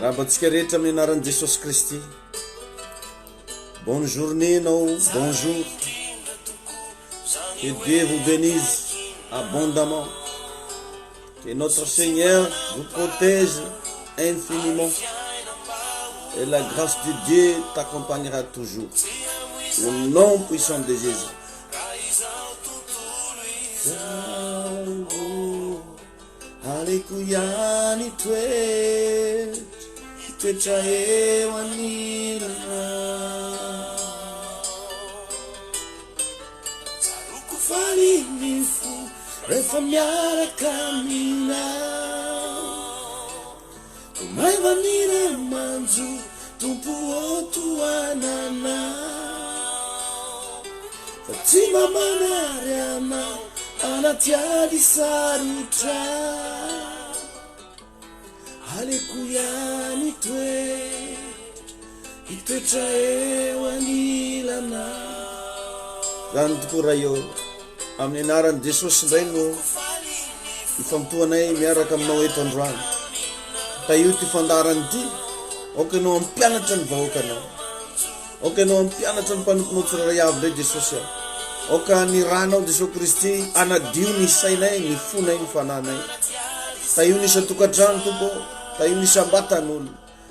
Rahabatsika rehetra amin'ny anaran'i Jesosy Kristy. Bonne journée, non, bonjour. Que Dieu vous bénisse abondamment. Que notre Seigneur vous protège infiniment. Et la grâce de Dieu t'accompagnera toujours. Au nom puissant de Jésus. Hallelujah, ni Tetra ewanilana Zarukufali nifu Refa miaraka aminao Tumaivanira manju Tumpu otuananao Fatima manarianao Anatiadi sarutra Hallelujah, ni Tetra ewanilana Zany tokoa io amin'ny anaran'i Jesosy indray no ifamtoanay miaraka aminao eto androany. Ta io ty fandarany ty, okanao ampianatra ny vahoakanao. Okanao ampianatra ny mpanomponao tsirairay avy indray Jesosy ao. Oka ny ranao Jesosy Kristy anadio ny sainay, ny fonay, ny fananay. Ta io nisa tokantrano tompo, ta io nisa ambatan'olo.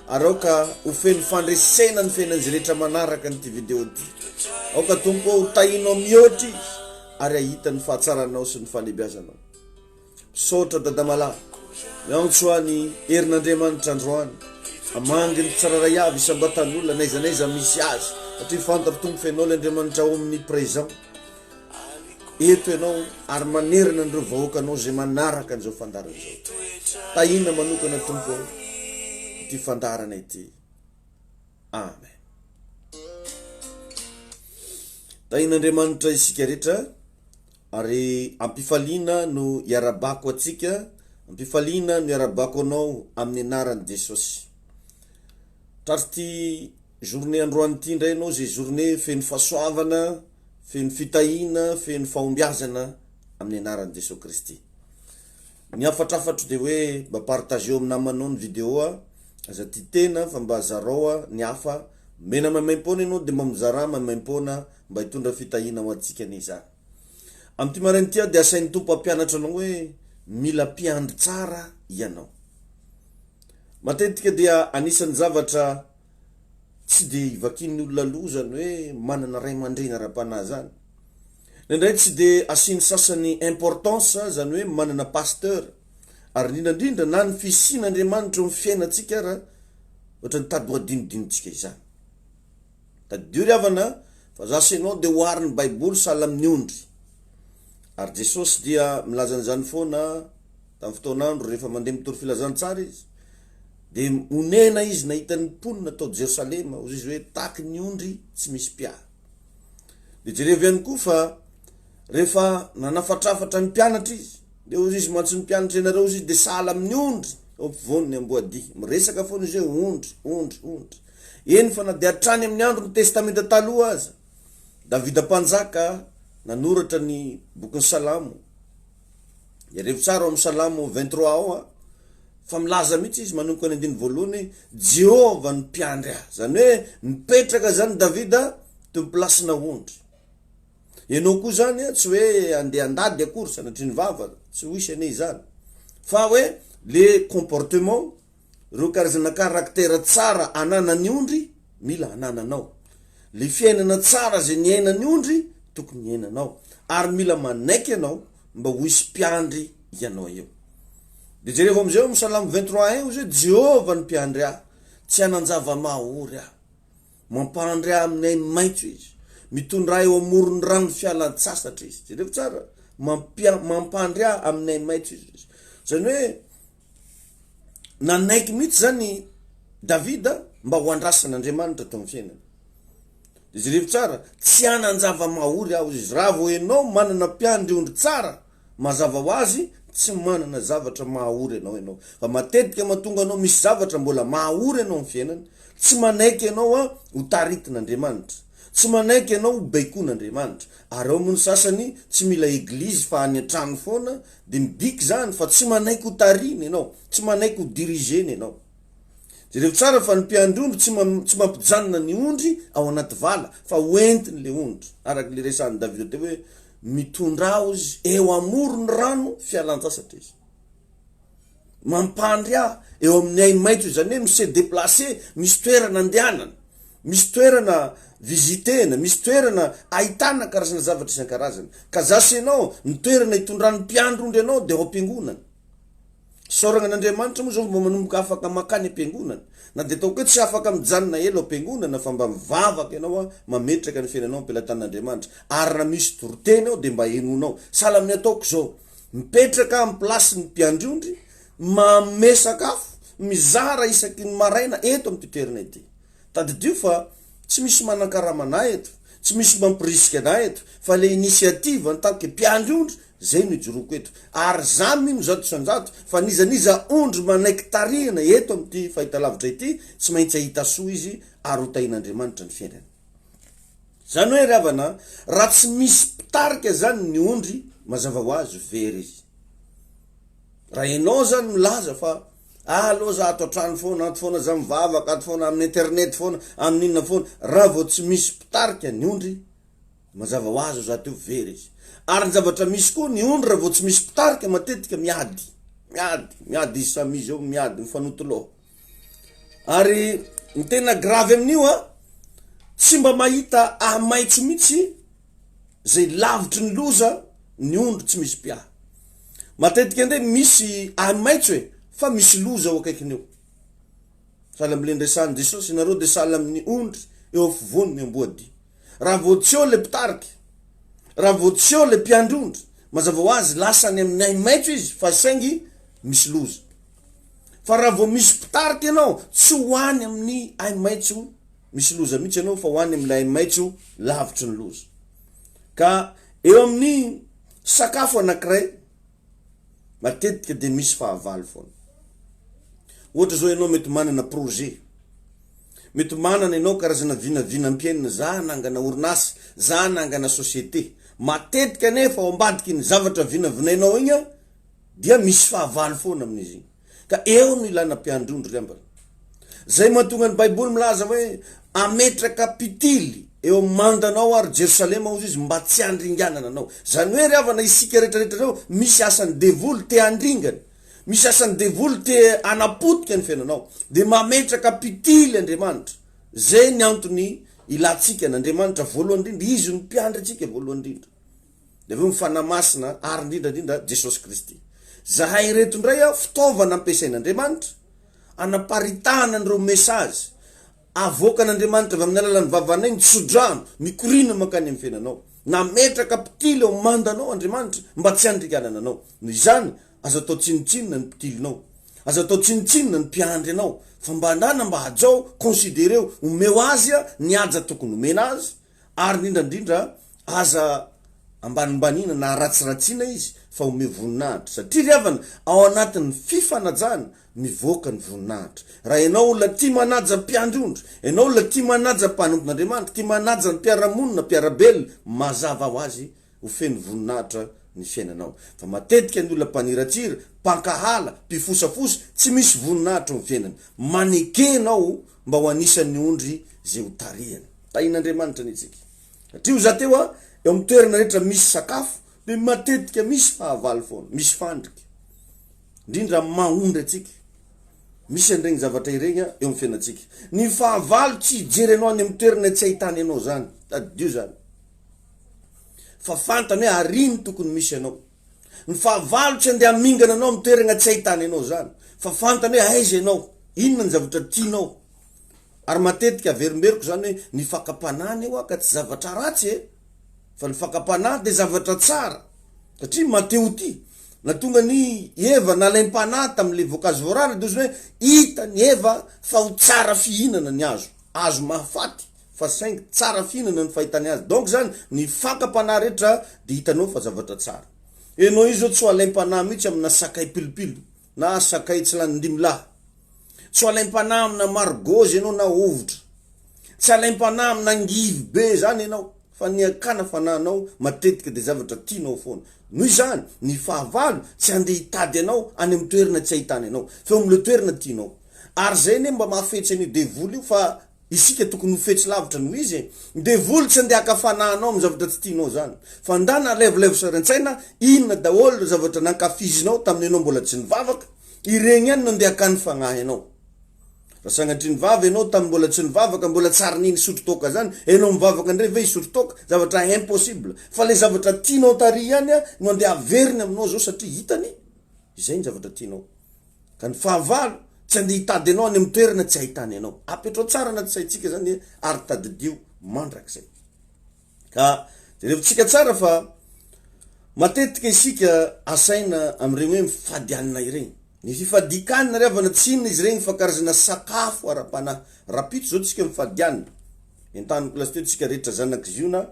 Ary oka ofeny fandresena ny fiainan'izy rehetra manaraka nyty video ty. Oka tompo utahinao mihoatry ary ahita ny fahatsaranao sy ny falebiazanao. Sotra dadamalahy, miantsoa ny herin'Andriamanitra androany. Amangy ny tsararay avy isambatan'olona naiza naiza misy azy. Satria fantatra tompo fenao l'Andriamanitra omniprésent. Eto ianao ary manerina an'ireo vahoakanao zay manaraka an'izao fandarana izao. Tahina manokana tompo ity fandarana ity. Amen. Tahin'Andriamanitra isika rehetra ary ampifaliana no iarabako atsika, ampifaliana no iarabako anao amin'ny anaran'i Jesosy. Tratry ty journée androany ity indray anao zay journée feno fahasoavana, feno fitahina, feno fahombiazana amin'ny anaran'i Jesosy Kristy. Ny afatrafatro de hoe mba partageo amin'ny namanao ny video aza ty tena fa mba zarao ny hafa mena maimaim-pona ianao de mba mizara maimaim-pona mba hitondra fitahina ho atsika n'izany. Amty marainy tia de asain'ny tompo ampianatra anao hoe mila mpiandry tsara ianao. Matetika dia anisan'ny zavatra tsy de ivakin'ny olona lozany hoe manana ray aman-dreny ara-panahy zany. Nendray tsy de asiany sasany importance zany hoe manana pasteur. Ary indrindra na ny fisian'Andriamanitra amin'ny fiainatsika raha ohatra ny tady hoadinodinotsika izany. Tady ry havana fa zasainao de hoary ny Baiboly sahala amin'ny ondry. Ary Jesosy dia milaza an'izany foana tamin'ny fotoanandro rehefa mandeha mitory filazantsara izy. De onena izy nahita ny mponina tao Jerosalema, ozy izy hoe taky ny ondry tsy misy pia. De jerevy ihany koa fa rehefa nanafatrafatra ny mpianatra izy de izy mantsy ny mpianatra ianareo izy de sala amin'ny ondry voany amboady miresaka foana izy hoe ondry eny fa na de atrany amin'ny andro ny testamenta taloha aza Davida mpanjaka nanoratra ny bokin'ny Salamo irevo tsara amin'ny Salamo 23 ao fa milaza mihitsy izy manomboka ny andiny voalohany Jehova ny mpiandry ahy zany hoe mipetraka zany Davida to plasina ondry enao koa zany tsy hoe andeha andady akory sanatry ny vava tsy hoisy ane zany fa hoe le comportement ro karazana karaktera tsara anana ny ondry mila anananao le fiainana tsara zay ny aina ny ondry tokony iainanao ary mila manaiky ianao mba ho isy mpiandry ianao eo de jereo amizay amin'ny Salamo 23 eo zay Jehova ny mpiandry ahy tsy ananjava mahory ahy mampandry ahy aminay maitso izy mitondra eo amoron'ny rano fialan-tsasatra izy jereo tsara mampandry ahy aminay maitso izy zany hoe nanaiky mihitsy zany Davida mba ho andrasan'Andriamanitra tao amin'ny fiainana de jereo tsara tsy ananjava mahory aho izy raha vo enao manana mpiandry ondry tsara mazava ho azy tsy manana zavatra mahory enao fa matetika mahatonga anao misy zavatra mbola mahory enao amin'ny fiainana tsy manaiky enao ho taritin'Andriamanitra tsy manaiky enao ho baikon'Andriamanitra ary ao mony sasany tsy mila eglizy fa any an-trano foana de midiky zany fa tsy manaiky ho tariny enao tsy manaiky ho dirigeny enao jereo tsara fa ny mpiandry ondry tsy mampijanona ny ondry ao anaty vala fa hoentiny le ondry araky le resan'ny Davida teo hoe mitondra aho izy eo amorony rano fialan-tsasatra izy mampandry ahy eo amin'ny ay maitso zany hoe misy déplacé misy toerana andehanana misy toerana vizitena misy toerana ahitana karazana zavatra isan-karazany ka zasy ianao ny toerana hitondrany mpiandry ondry ianao de ao am-piangonana soragna an'Andriamanitra moa zao mba manomboka afaka makany am-piangonana na de ataoko hoe tsy afaka mijanona elo am-piangonana fa mba mivavaka ianao mametraka ny fiainanao ampelantan'Andriamanitra ary raha misy toroteny ao de mba enonao sala amin'ny ataoko zao mipetraka amin'ny plasy ny mpiandry ondry manome sakafo mizara isaky ny maraina eto amin'ny toerana ity tadidio fa tsy misy manan-karamana eto tsy misy mampirisika ana eto fa le initiative en tant que mpiandry ondry zay no ijoroko eto ary zamy no zato sanjato fa niza ondry manaiky tarihana eto amin'ity fahitalavitra ity tsy maintsy ahita soa izy ary hotahin'Andriamanitra ny fiainana zany hoe ravana raha tsy misy pitarika zany ny ondry mazava ho azy very izy raha enao zany milaza fa aloha za ato atrano foana ato foana za mivavaka ato foana amin'ny internet foana amin'inona foana raha vao tsy misy pitarika ny ondry mazava ho azy za teo very izy ary ny zavatra misy koa ny ondry raha vao tsy misy pitarika matetika miady izy samy izy eo miady mifanotoloha ary ny tena gravy amin'io tsy mba mahita ahamaitso mihitsy zay lavitry ny loza ny ondry tsy misy piaha matetika ndre misy ahamaitso fa misy loza ao akaikiny eo sala amilendresany Jesosy nareo de sala amin'ny ondry eo afivony ny amboady raha vao tsy eo le pitarika raha vao tsy eo le mpiandry ondry mazava ho azy lasany amin'ny ahamaitso izy fa saingy misy loza fa raha vao misy pitarika ianao tsy hoany amin'ny ahamaitso misy loza mihitsy ianao fa hoany amin'ny ahamaitso lavitry ny loza ka eo amin'ny sakafo anankiray matetika de misy fahavalo foana ohatra zao ianao mety manana projet mety manana ianao karazana vinavina-mpiainana za nangana orinasy za nangana société matetika nefa ao ambadiky ny zavatra vinavinainao igny dia misy fahavalo foana amin'izy igny ka eo no ilana mpiandry ondry rambana zay mahatonga ny baiboly milaza hoe ametraka pitily eo mandanao ary Jerusalema ozy izy mba tsy andringanana anao zany hoe ravana isika rehetrarehetra reo misy asany devoly te andringana misy asany devoly te anapotika ny fiainanao de mametraka pitily Andriamanitra zay ny antony ilatsika n'Andriamanitra voalohany indrindra izy no mpiandry atsika voalohany indrindra de aveo mifanamasina ary indrindra Jesosy Kristy zahay reto indray fitaovana ampiasain'Andriamanitra anaparitahana an'ireo mesazy avoaka n'Andriamanitra avy amin'ny alalan'ny vavanay mitsodrano mikorina makany amin'ny fiainanao nametraka pitily ao mandanao Andriamanitra mba tsy andringanana anao noho izany aza atao tsinitsinina ny pitilinao aza atao tsinitsinina ny mpiandry anao fa mba ndana mba hajao konsidereo omeo azy ny aja tokony omena azy ary indrindrandrindra aza ambanimbanina na ratsiratsiana izy fa ome voninahitra satria riavana ao anatin'ny fifanajana mivoaka ny voninahitra raha ianao olona tia manaja mpiandrondro ianao olona tia manaja mpanompon'Andriamanitra tia manaja ny mpiaramonina mpiarabelona mazava ho azy ho feno voninahitra ny fiainanao fa matetika ny olona mpaniratsira pankahala mpifosafosa tsy misy voninahitra ny fiainany manekenao mba ho anisan'ny ondry zay ho tarihany tain'Andriamanitra ny itsika satria za teo eo amin'ny toerana rehetra misy sakafo de matetika misy fahavalo foana misy fandrika indrindra mahondra atsika misy andregny zavatra ireny eo amin'ny fiainatsika ny fahavalo tsy jerenao any amin'ny toerana tsy ahitany anao zany tadio zany fa fantany hoe ariny tokony misy anao ny fahavalo tsy andeha mingana anao amin'ny toerana tsy ahitany anao zany fa fantany hoe aiza anao inona ny zavatra tianao ary matetika averimberiko zany hoe ny fakapanany eo ka tsy zavatra ratsy fa ny fakapanahy de zavatra tsara satria Mateo ty na tonga ny Eva nalaim-panahy tamin'le voankazo voarara de hoe hita ny Eva fa ho tsara fihinana ny azo mahafaty fa saingy tsara fihinana ny fahitany azy donc zany ny fakapanahy rehetra de hitanao fa zavatra tsara enao izy zao tsy ho alaim-panahy mihitsy amina sakay pilipilo na sakay tsy lany ndimlahy tsy ho alaim-panahy amina margozy ianao na ovotra tsy alaim-panahy amina ngivy be zany ianao fa ny akana fananao matetika de zavatra tianao foana noho izany ny fahavalo tsy andeha hitady anao any amin'ny toerana tsy ahitany anao fa amle toerana tianao ary zay ne mba mahafetsy an'io devoly io fa isika tokony ho fetsy lavitra noho izy ny devoly tsy andeha akafananao amin'ny zavatra tsy tianao zany fa ndana levolevo saran-tsaina inona daholo zavatra nankafizinao tamin'ny anao mbola tsy nivavaka ireny ihany no andeha akany fagnahy anao fa sagnatria nivava ianao tamin'ny mbola tsy nivavaka mbola tsara niny sotrotoka zany ianao mivavaka ndray ve sotrotoka zavatra impossible fa le zavatra tianao tary ihany no andeha averiny aminao zao satria hitany izay ny zavatra tianao ka ny fahavalo tsy andeha hitady anao any amin'ny toerana tsy ahitany anao apetrao tsara anaty saitsika zany ary tadidio mandrakizay ka jerevitsika tsara fa matetika isika asaina am'regny hoe mifadianina ireny ny fifadikanina revana tsy inona izy regny fa karazana sakafo ara-panahy rapito zao tsika mifadianina entany klasy teo tsika rehetra zanaky ziona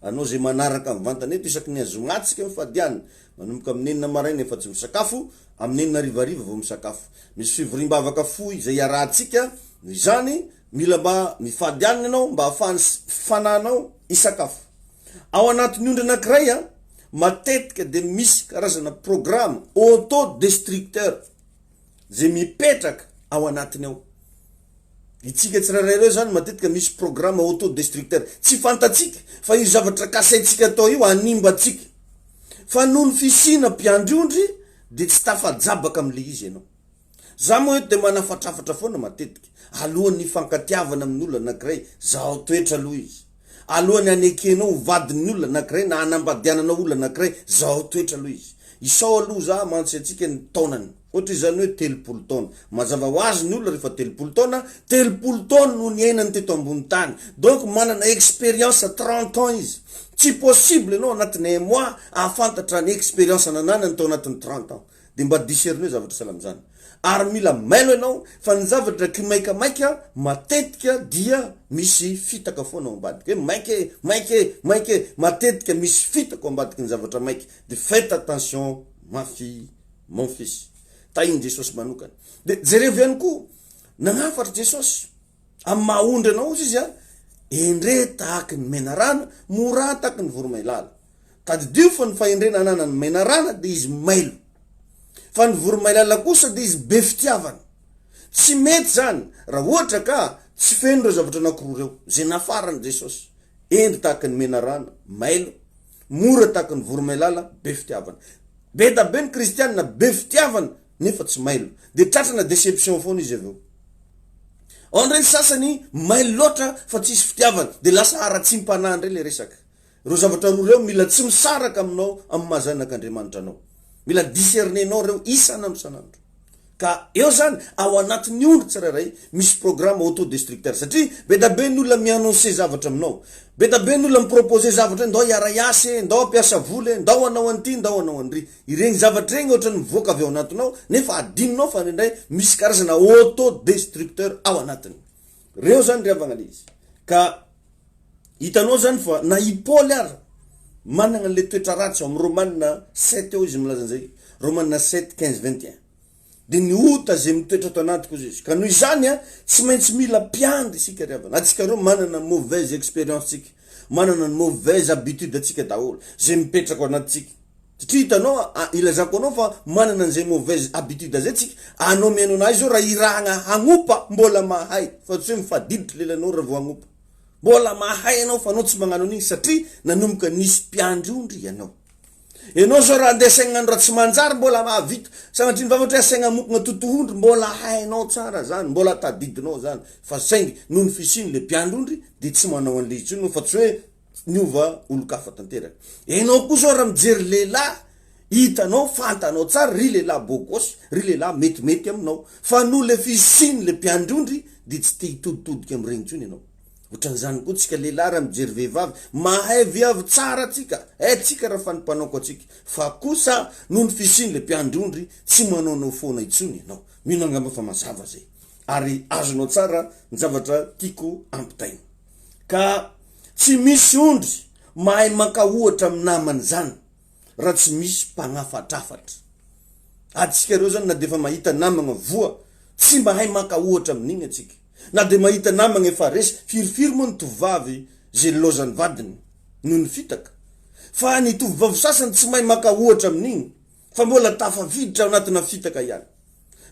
anao zay manaraka amivantany eto isaky ny azognaty tsika mifadianina manomboka amin'enina maraina efa tsy misakafo amin'enina rivariva vao misakafo misy fivorimbavaka foy zay arahantsika izany mila mba mifadianina anao mba ahafahany fananao isakafo ao anatin'ny ondry anakiray matetika de misy karazana programme autodestructeur zay mipetraka ao anatiny ao itsika tsirairay reo zany matetika misy programme autodestructeur tsy fantatsika fa io zavatra kasaitsika atao io animbatsika fa noho ny fisina mpiandrondry de tsy tafajabaka am'le izy ianao za moa eto de manafatrafatra foana matetika alohan'ny fankatiavana amin'olona anakiray zao toetra aloha izy alohany anekenao vadin'ny olona anakiray na anambadiananao olona anakiray zao toetra aloha izy isao aloha za mantsy atsika ny taonany ohatra izany hoe 30 taona mazava ho azy ny olona rehefa 30 taona 30 taona no ny ainany teto ambony tany donc manana expérience 30 ans izy tsy possible anao anatin'ny un mois ahafantatra ny expérience nananany tao anatin'ny 30 ans de mba discerner zavatra salam'zany ary mila mailo ianao fa ny zavatra kimaikamaika matetika dia misy fitaka foana ao ambadika hoe maike matetika misy fitaka ao ambadika ny zavatra maiky de faites attention ma fille mon fils tainy Jesosy manokana de jerevo ihany koa nagnafatra Jesosy amin'ny mahondry anao izy endre tahaky ny menarana mora tahaky ny voromailala tadidio fa ny fahendrena anana ny menarana de izy mailo fa ny voromailala kosa de izy be fitiavana tsy mety zany raha ohatra ka tsy feno reo zavatra anakiroa reo zay nafarany Jesosy endry tahaky ny menarana mailo mora tahaky ny voromailala be fitiavana be da be ny kristianina be fitiavana nefa tsy mailo de tratrana deception foana izy aveo ondray sasany mailo loatra fa tsisy fitiavana de lasa ara-tsim-panandre le resaka reo zavatra roa reo mila tsy misaraka aminao amin'ny mahazanak'Andriamanitra anao mila discernenao reo isanandro sanandro ka eo zany ao anatin'ny ondry tsirairay misy programme autodestructeur satria be da be ny olona miannonce zavatra aminao be da be ny olona mipropose zavatra ndao iara-iasy ndao ampiasa voly ndao anao an'ity ndao anao an'ry ireny zavatra regny ohatra ny mivoaka avy ao anatinao nefa adininao fa ndray misy karazana autodestructeur ao anatiny reo zany ry avagna le izy ka hitanao zany fa na i Paoly ara managna le toetra ratsy amin'ny Romanina 7 eo izy milaza zay. Romanina 7 15 21. De ny ota zay mitoetra ato anatiko izy. Ka noho izany tsy maintsy mila mpiandry isika ravana. Atsika reo manana mauvaise expérience tsika, manana mauvaise habitude atsika daholo zay mipetraka anatsika. Satria hitanao ilazako anao fa manana an'izay mauvaise habitude zay tsika, anao mihaino anazy zao raha irahagna hagnopa mbola mahay, fa tsy hoe mifadiditra lelanao raha vao hagnopa. Mbola mahay anao fa anao tsy magnano an'igny satria nanomboka nisy mpiandry ondry ianao. Enao zao raha andeha saigna andro raha tsy manjary mbola mahavita. Sanatria mivavatra saigna mokona totohondry mbola hainao tsara zany, mbola tadidinao zany. Fa saingy noho ny fisiny le mpiandry ondry de tsy manao an'le intsony fa tsy hoe niova olo-kafa tanteraka. Enao koa zao raha mijery lehilahy, hitanao fantanao tsara ry lehilahy bokosy, ry lehilahy metimety aminao. Fa noho le fisiny le mpiandry ondry de tsy te hitoditodika am'regny intsony enao. Ohatran'izany koa tsika lehilahy raha mijery vehivavy, mahay viavy tsara tsika, tsika raha fanimpanao atsika. Fa kosa noho ny fisiny le mpiandry ondry tsy manaonao foana intsony enao. Mino angamba fa mazava zay. Ary azonao tsara ny zavatra tiako ampitaina. Ka tsy misy ondry mahay maka ohatra amin'ny namany zany raha tsy misy mpagnafatrafatra. Atsika reo zany na defa mahita namagna voa, tsy mahay maka ohatra amin'igny atsika. Na de mahita namagna efa resy, firifiry moa ny tovavy zay lozany vadiny noho ny fitaka. Fa ny tovavy sasany tsy mahay maka ohatra amin'igny, fa mbola tafaviditra anatina fitaka ihany.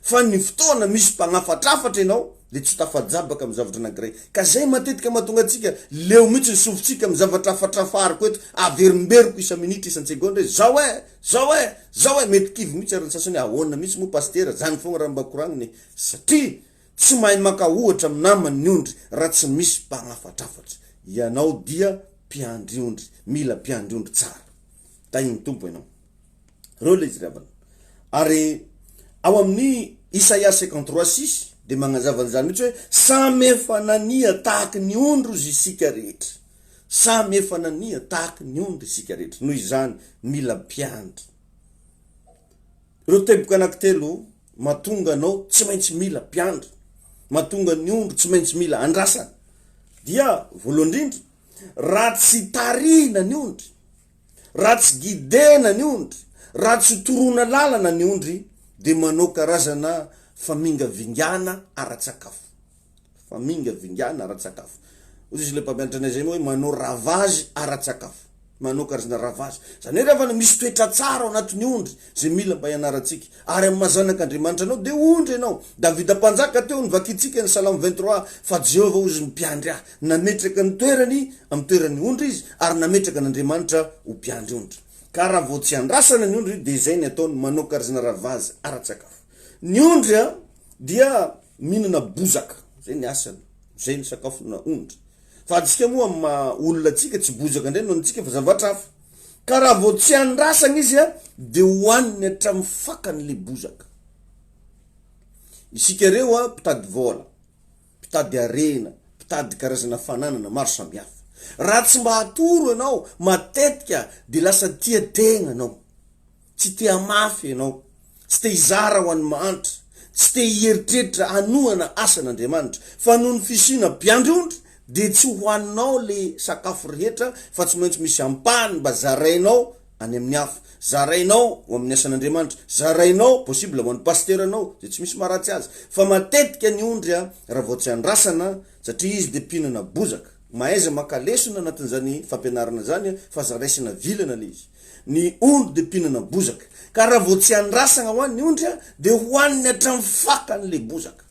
Fa ny fotoana misy mpagnafatrafatra enao de tsy tafajabaka amin'ny zavatra anankiray. Ka zay matetika mahatonga atsika leo mihitsy ny sofintsika amin'ny zavatra fatrafariko eto, averimberiko isa minitra isan-tsegonda zao e mety kivy mihitsy ary ny sasany ahoana mihitsy moa pastera zany fogna raha mba koragniny. Satria tsy mahay maka ohatra amin'ny namany ny ondry raha tsy misy mpagnafatrafatra. Ianao dia mpiandry ondry, mila mpiandry ondry tsara. Tainy tompo ianao. Reo le izy ravana. Ary ao amin'ny Isaia 53:6 de magnazava an'izany mihitsy hoe samy efa nania tahaky ny ondry izy isika rehetra. Samy efa nania tahaky ny ondry isika rehetra. Noho izany mila mpiandry. Reo teboka anankitelo mahatonga anao tsy maintsy mila mpiandry. Mahatonga ny ondry tsy maintsy mila andrasana. Dia voalohany indrindra, raha tsy tarina ny ondry, raha tsy gidena ny ondry, raha tsy torona lalana ny ondry, de manao karazana famingavingana ara-tsakafo. Famingavingana ara-tsakafo. Ozy izy le mpampianatra anay zay moa hoe manao ravazy ara-tsakafo. Manao karazana ravazy. Zany hoe rehefa misy toetra tsara ao anatin'ny ondry zay mila mba ianarantsika. Ary amin'ny mazanak'Andriamanitra anao de ondry enao. Davida mpanjaka teo nivakitsika ny Salamo 23 fa Jehova ozy mpiandry ahy. Nametraka ny toerany amin'ny toerany ondry izy ary nametraka n'Andriamanitra ho mpiandry ondry. Ka raha vao tsy andrasana ny ondry de zay ny ataony manao karazana ravazy ara-tsakafo. Ny ondry dia mihinana bozaka. Zay ny asany. Zay ny sakafona ondry. Fa atsika moa olona tsika tsy bozaka ndray noho antsika fa zavatra hafa. Ka raha vao tsy andrasana izy de hoaniny hatramin'ny fakany le bozaka. Isika reo mpitady vola, mpitady arena, mpitady karazana fananana maro samihafa. Raha tsy mba atoro ianao matetika de lasa tia tegna anao. Tsy tia mafy ianao. Tsy te hizara ho an'ny mahantra. Tsy te hieritreritra hanohana asan'Andriamanitra. Fa noho ny fisina mpiandry ondry de tsy hoaninao le sakafo rehetra fa tsy maintsy misy ampahany mba zarainao any amin'ny hafa. Zarainao ho amin'ny asan'Andriamanitra. Zarainao possible ho an'ny pasteranao de tsy misy maratsy azy. Fa matetika ny ondry raha vao tsy andrasana satria izy de mpihinana bozaka. Maaiza maka lesona anatin'izany fampianarana zany fa zaraisina vilana le izy. Ny ondry de mpihinana bozaka. Ka raha vao tsy andrasana ho an'ny ondry de hoaniny hatramin'ny fakany le bozaka.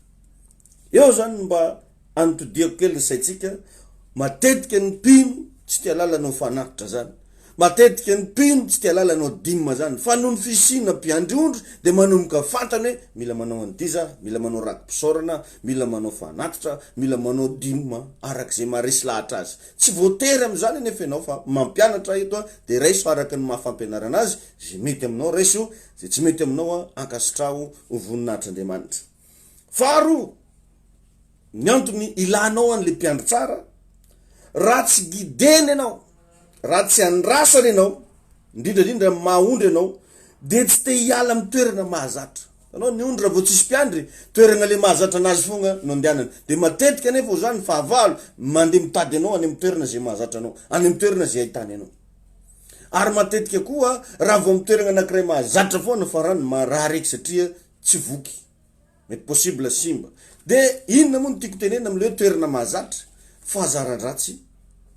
Eo zany mba antodiako kely ny saitsika, matetika ny mpino tsy tia lalanao fanatitra zany. Matetika ny mpino tsy tia lalanao dimma zany. Fa noho ny fisina mpiandry ondry de manomboka fantany hoe mila manao andiza, mila manao rakim-pisaorana, mila manao fanatitra, mila manao dimma arak'izay maharesy lahatra azy. Tsy voatery am'izany nefa ianao fa mampianatra eto de raiso araka ny mahafampianarana azy, zay mety aminao raiso, zay tsy mety aminao ankasitrao ho voninahitr'Andriamanitra. Faro ny antony ilanao an'le mpiandry tsara, raha tsy gideny ianao, raha tsy andrasana ianao, indrindrandrindra mahondry ianao, de tsy te hiala amin'ny toerana mahazatra. Anao ny ondry raha vao tsisy mpiandry, toerana le mahazatra anazy fogna no andehanany. De matetika nefa zany fahavalo mandeha mitady anao any amin'ny toerana zay mahazatra anao, any amin'ny toerana zay ahitany anao. ary matetika koa raha vao mitoerana anankiray mahazatra foana farany maraha reky satria tsy voky mety possible simba de inona moa no tiako tenena am'le toerana mahazatra fahazaran-dratsy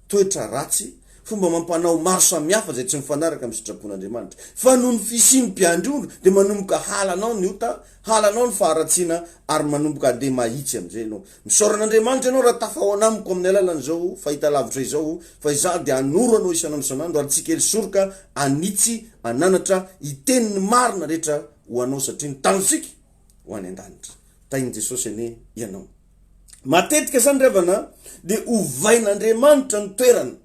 toetra ratsy fomba mampanao maro samihafa zay tsy mifanaraka amin'ny sitrapon'Andriamanitra fa noho ny fisiany mpiandrondro de manomboka halanao ny ota halanao ny faharatsiana ary manomboka de mahitsy am'izay anao misaoran'Andriamanitra ianao raha tafahoana amiko amin'ny alalan'izao fahita lavitra izao fa iza de anoro anao isanandro isanandro ary tsika soroka anitsy ananatra iteniny marina rehetra ho anao satria ny tanjosika ho any an-danitra tainy Jesosy ane ianao matetika zany revana de ovain'Andriamanitra ny toerana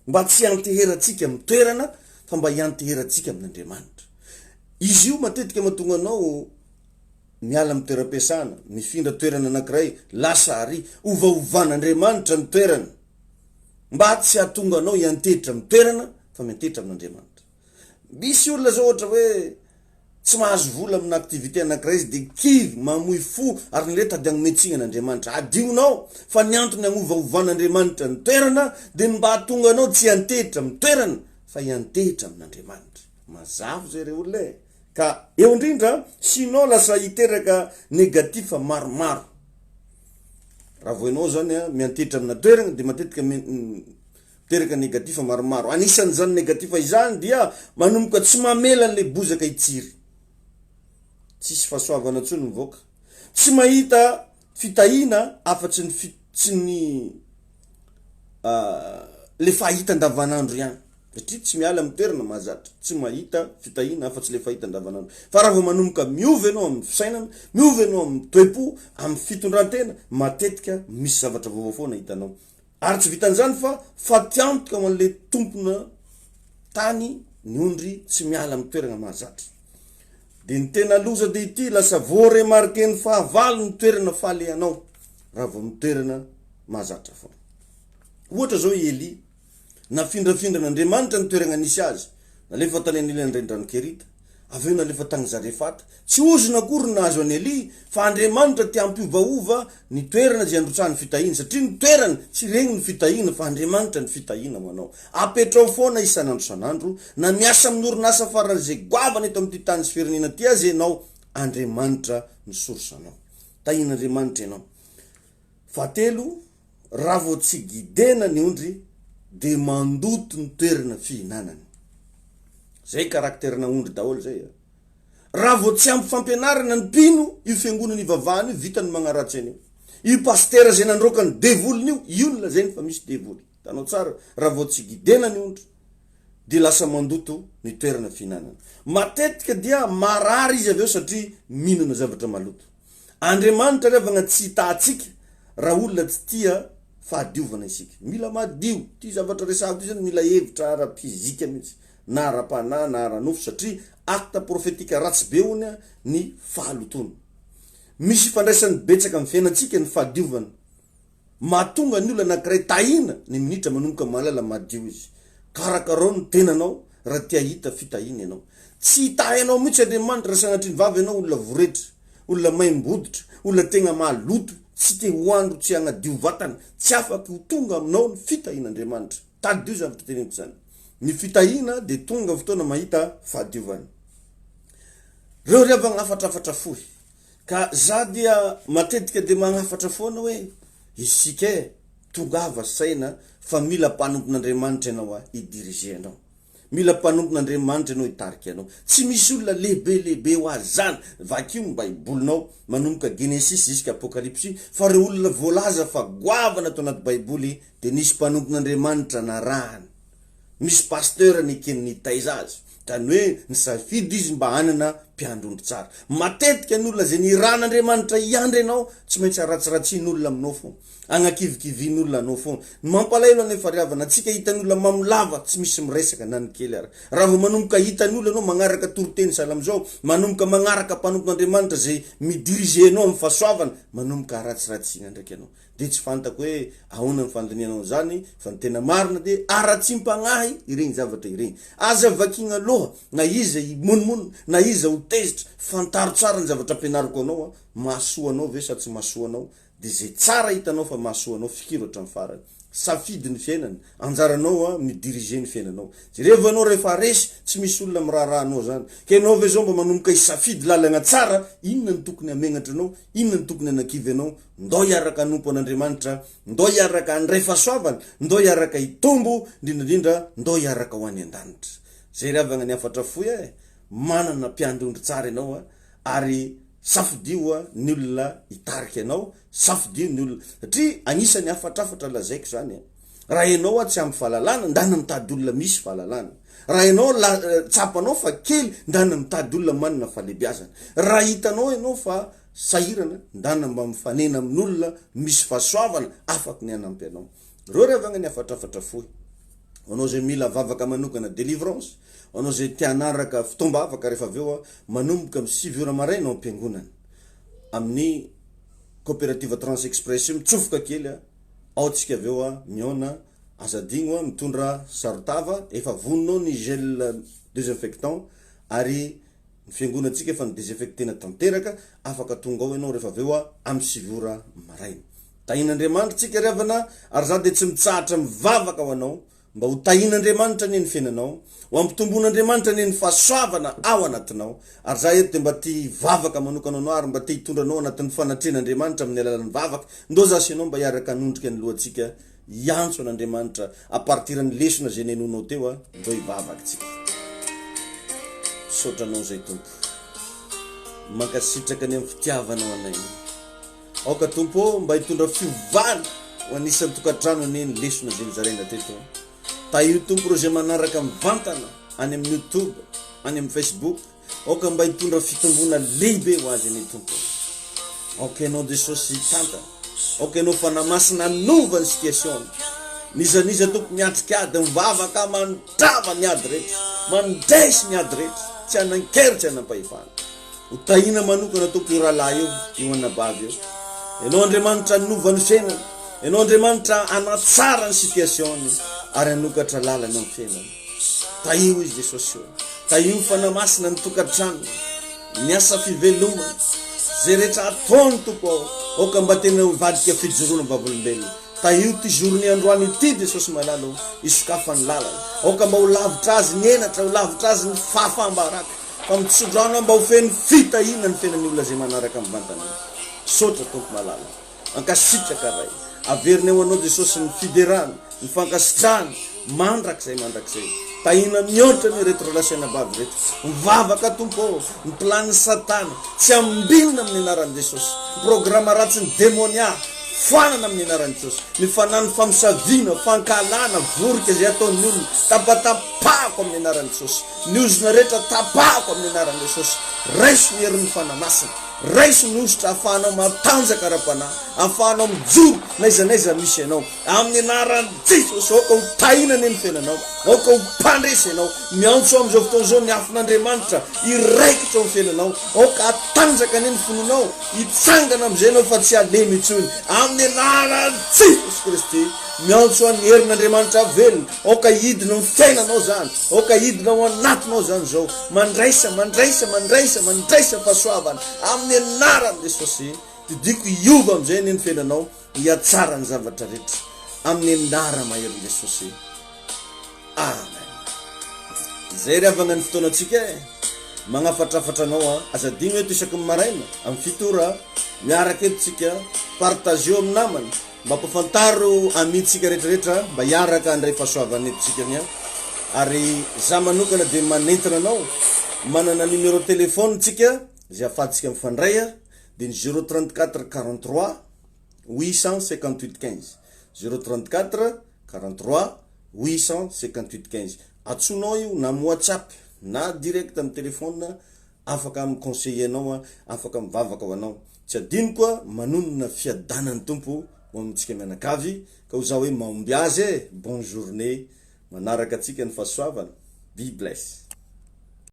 mba tsy anteheratsika amin'ny toerana fa mba ianteheratsika amin'Andriamanitra izy io matetika mahatonga anao miala amin'ny toeram-piasana mifindra toerana anankiray lasa ary ovaovan'Andriamanitra ny toerana mba tsy hahatonga anao iantehitra amin'ny toerana fa miantehitra amin'Andriamanitra misy olona zao ohatra hoe tsy mahazo vola amin'ny aktivité anankiray izy de kivy mamoy fo ary ny leta de agnometsina an'Andriamanitra adionao fa ny antony agnovaovan'Andriamanitra ny toerana de mba hahatonga anao tsy iantehitra amin'ny toerana fa iantehitra amin'Andriamanitra mazava zay re olona ka eo indrindra sinao lasa hiteraka negatif maromaro raha voinao zany miantehitra amina toerana de matetika teraka negatif maromaro anisan'izany negatif izany dia manomboka tsy mamela an'le bozaka itsiry tsisy fahasoavana tsony mivoaka tsy mahita fitahina afatsy ny tsy ny le fahita andavanandro ihany satria tsy miala amin'ny toerana mahazatra tsy mahita fitahina afatsy le fahita andavanandro fa raha vao manomboka miova ianao amin'ny fisainana miova ianao amin'ny toepo amin'ny fitondrantena matetika misy zavatra vaovao foana hitanao ary tsy vitan'izany fa fatiantoka ho an'le tompona tany ny ondry tsy miala amin'ny toerana mahazatra de ny tena loza de ity lasa voaremarke ny fahavalo ny toerana falehanao raha vao mitoerana mahazatra foana ohatra zao Eli nafindrafindran'Andriamanitra ny toerana nisy azy nalefa tany an'Eli an-dranokerita avy eo nalefa tany Zarefata tsy ozona akory nahazo any Eli fa Andriamanitra te hampiovaova ny toerana zay androtsahany fitahina satria ny toerana tsy regny ny fitahina fa Andriamanitra ny fitahina manao apetrao foana isanandro sanandro na miasa amin'ny orinasa faran'izay goavana eto amin'ity tany sy firenena ty azy ianao Andriamanitra ny sorsanao tahin'Andriamanitra ianao fahatelo raha vao tsy gidena ny ondry de mandoto ny toerana fihinanany zay karakterina ondry daholo zay raha vao tsy ampy fampianarana ny mpino io fiangonana ivavahana io vitany magnaratsy anio io pastera zay nandroaka ny devoliny io ny lazainy fa misy devoly tanao tsara raha vao tsy gidena ny ondry de lasa mandoto ny toerana fihinanana matetika dia marary izy aveo satria mihinana zavatra maloto Andriamanitra revagna tsy hitatsika raha olona tsy tia fahadiovana isika mila madio ty zavatra resahako ty zany mila hevitra ara-pizika mihitsy na ara-panahy na ara-nofo satria acte prophétique ratsy be honya ny fahalotona misy fandraisany betsaka amin'ny fiainatsika ny fahadiovana mahatonga ny olona anankiray tahina ny minitra manomboka malala madio izy karakarao ny tenanao raha tia hita fitahina ianao tsy hitahinao mihitsy Andriamanitra raha sanatriny vavy ianao olona voretra olona maimbodotra olona tegna mahaloto tsy te hoandro tsy hagnadio vatany tsy afaky ho tonga aminao ny fitahin'Andriamanitra tadio zavatra teneniko zany ny fitahina de tonga fotoana mahita fahadiovana reo reva gnafatrafatra fohy ka za dia matetika de magnafatra foana hoe isika tongava saina fa mila mpanompon'Andriamanitra ianao idiriger anao mila mpanompon'Andriamanitra ianao hitarika anao tsy misy olona lehibe ho azy zany vakio ny baibolinao manomboka Genesis jusqu'à Apocalypse fa reo olona voalaza fa goavana ato anaty baiboly de nisy mpanompon'Andriamanitra narahany misy pasteur nikeny taiza azy tany hoe nisafidy izy mba hanana mpiandrondro tsara matetika ny olona zay niran'Andriamanitra iandry anao tsy maintsy aratsiratsian'olona aminao foana agnakivikivin'olona anao foana mampalaelo anefa riavana atsika hitan'olona mamolava tsy misy miresaka na ny kely ara raha vao manomboka hitan'olona anao magnaraka toroteny salamzao manomboka magnaraka mpanompon'Andriamanitra zay midirige anao amin'ny fahasoavana manomboka aratsiratsiana ndraiky anao de tsy fantako hoe ahoana ny fandinianao zany fa ny tena marina de aratsim-pagnahy ireny zavatra ireny aza vakina aloha na iza imonimono na iza ho tezitra fantaro tsara ny zavatra ampianariko anao mahasoa anao ve sa tsy mahasoa anao de zay tsara hitanao fa mahasoa anao fikiro hatramin'ny farany safidy ny fiainany anjaranao midiriger ny fiainanao jereva anao rehefa resy tsy misy olona miraharahanao zany ke anao ve zao mba manomboka isafidy lalagna tsara inona ny tokony amenatra anao inona ny tokony anakivy anao ndao hiaraka anompo an'Andriamanitra ndao hiaraka andray fahasoavana ndao hiaraka hitombo indrindrandrindra ndao hiaraka ho any an-danitra zay ravagna ny afatra foy manana mpiandondry tsara ianao ary safidio ny olona hitarika anao safidio ny olona satria anisany afatrafatra lazaiko zany raha ianao tsy ampy fahalalana ndana mitady olona misy fahalalana raha ianao tsapanao fa kely ndana mitady olona manana fahalebiazana raha hitanao ianao fa sahirana ndana mba mifanena amin'olona misy fahasoavana afaky ny anampy anao reo revagna ny afatrafatra foy anao zay mila vavaka manokana délivrance anao zay tianaraka fitomba afaka rehefa aveo manomboka amin'ny 6 heures maraina ao am-piangonana amin'ny coopérative Trans Express mitsofoka kely ao tsika aveo miona azadigno mitondra sarotava efa vononao ny gel désinfectant ary ny fiangonantsika efa ny désinfectena tanteraka afaka tonga ao ianao rehefa aveo amin'ny 6 heures maraina tahin'Andriamanitra tsika revana ary za de tsy mitsahatra mivavaka ho anao mba ho tahin'Andriamanitra ny fiainanao ho ampitomboan'Andriamanitra ny fahasoavana ao anatinao ary za eto de mba ty vavaka manokana anao ary mba te hitondranao anatin'ny fanatrehan'Andriamanitra amin'ny alalan'ny vavaka ndo zasy ianao mba hiaraka anondrika ny lohantsika iantso an'Andriamanitra a partir ny lesona zay nenonao teo ndo hivavaka tsika sotranao zay tompo mankasitraka ny amin'ny fitiavanao anay aoka tompo mba hitondra fiovana ho anisan'ny tokantrano ny lesona zay nizaraina teto taio tompo reo zay manaraka mivantana any amin'ny YouTube any amin'ny Facebook aoka mba hitondra fitombona lehibe ho azy ny tompo aoka ianao Jesosy tanta aoka ianao fanamasina nova ny situation nizaniza tompo miatrika ady mivavaka mandrava ny ady rehetra mandresy ny ady rehetra tsy anan-kery tsy anampahefana ho tahina manokana tompo io rahalahy io anabavy eo ianao Andriamanitra nova ny fiainana ianao Andriamanitra anatsara ny situation ary anokatra lalana amin'ny fiainana taio izy Jesosy taio fanamasina ny tokantrano ny asa fivelomana zay rehetra ataony tompo ao aoka mba tena vadika fijoroana vavolombelona taio ty journée androany ity Jesosy malalo isokafany lalana aoka mba ho lavitra azy ny enatra ho lavitra azy ny fahafambaraka fa mitsodrano mba ho feny fitahina ny fiainan'ny olona zay manaraka mivantana sotra tompo malala ankasitraka ray averinay ho anao Jesosy ny fiderana ny fankasitrahana mandrakizay tahina mihoatra ny reto relasiona bavy reto mivavaka tompo ny plany satana tsy ambinina amin'ny anaran'i Jesosy programa ratsy ny démonia foanana amin'ny anaran'i Jesosy mifanany famosaviana fankalana vorika zay ataon'ny olona tapatapahako amin'ny anaran'i Jesosy ny ozona rehetra tapahako amin'ny anaran'i Jesosy raiso ny herin'ny fanamasina raiso ny ositra ahafahanao matanjaka ara-panahy ahafahanao mijoro naizanaiza misy ianao amin'ny anaran'i Jesosy aoka ho tahinany ny fiainanao aoka ho mpandresy ianao miantso amin'izao fotoana zao ny afin'Andriamanitra iraikitra amin'ny fiainanao aoka atanjaka ny fononao hitsangana amin'izay ianao fa tsy alemy intsony amin'ny anaran'i Jesosy Kristy miantso an'ny herin'Andriamanitra velona aoka hidina ny fiainanao zany aoka hidina ao anatinao zany zao mandraisa fahasoavana amin'ny anaran'i Jesosy didiko iova amin'izay ny fiainanao hiatsara ny zavatra rehetra amin'ny anara mahery Jesosy amen zay ravagna ny fotoanatsika magnafatrafatra anao azadigno eto isaky ny maraina amin'ny fitora miaraka eto tsika partageo amin'ny namana mba ampafantaro amitsika rehetrarehetra mba hiaraka andray fahasoavana eto tsika nia ary za manokana de manentana anao manana numéro téléphone tsika zay afahantsika mifandray de 034 43 858 15 034 43 858 15 atsonao io na WhatsApp na direct amin'ny telefona afaka amin'ny conseiller anao afaka mivavaka ho anao tsy adino koa manonona fiadanan'ny tompo ho amintsika mianakavy ka ho za hoe mahomby azy bon journée manaraka atsika ny fahasoavana be bless